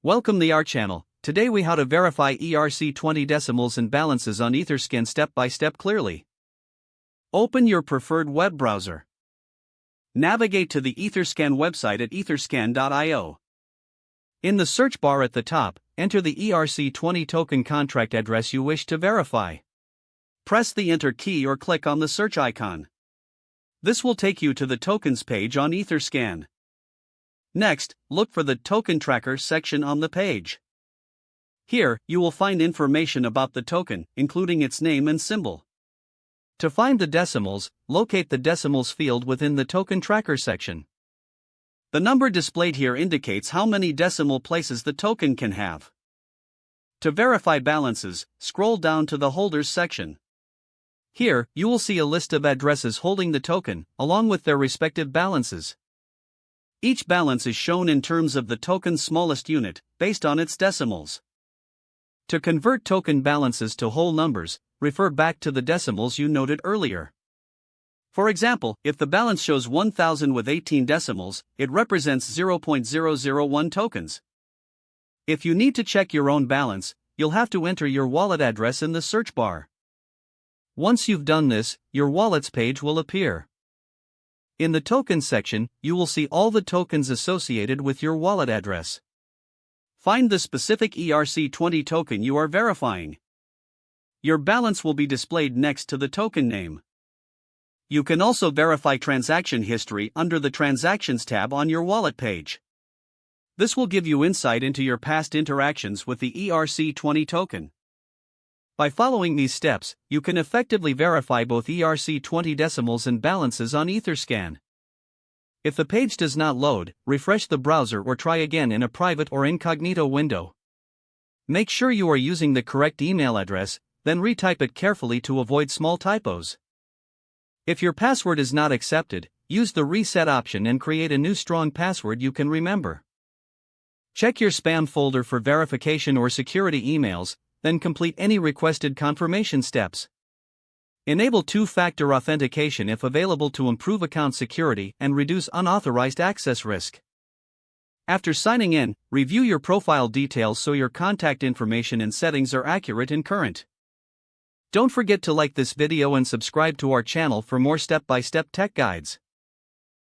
Welcome the our channel. Today we how to verify ERC-20 decimals and balances on Etherscan step by step clearly. Open your preferred web browser. Navigate to the Etherscan website at etherscan.io. In the search bar at the top, enter the ERC-20 token contract address you wish to verify. Press the Enter key or click on the search icon. This will take you to the tokens page on Etherscan. Next, look for the Token Tracker section on the page. Here, you will find information about the token, including its name and symbol. To find the decimals, locate the decimals field within the Token Tracker section. The number displayed here indicates how many decimal places the token can have. To verify balances, scroll down to the Holders section. Here, you will see a list of addresses holding the token, along with their respective balances. Each balance is shown in terms of the token's smallest unit, based on its decimals. To convert token balances to whole numbers, refer back to the decimals you noted earlier. For example, if the balance shows 1000 with 18 decimals, it represents 0.001 tokens. If you need to check your own balance, you'll have to enter your wallet address in the search bar. Once you've done this, your wallets page will appear. In the Tokens section, you will see all the tokens associated with your wallet address. Find the specific ERC-20 token you are verifying. Your balance will be displayed next to the token name. You can also verify transaction history under the Transactions tab on your wallet page. This will give you insight into your past interactions with the ERC-20 token. By following these steps, you can effectively verify both ERC-20 decimals and balances on Etherscan. If the page does not load, refresh the browser or try again in a private or incognito window. Make sure you are using the correct email address, then retype it carefully to avoid small typos. If your password is not accepted, use the reset option and create a new strong password you can remember. Check your spam folder for verification or security emails, then complete any requested confirmation steps. Enable two-factor authentication if available to improve account security and reduce unauthorized access risk. After signing in, review your profile details so your contact information and settings are accurate and current. Don't forget to like this video and subscribe to our channel for more step-by-step tech guides.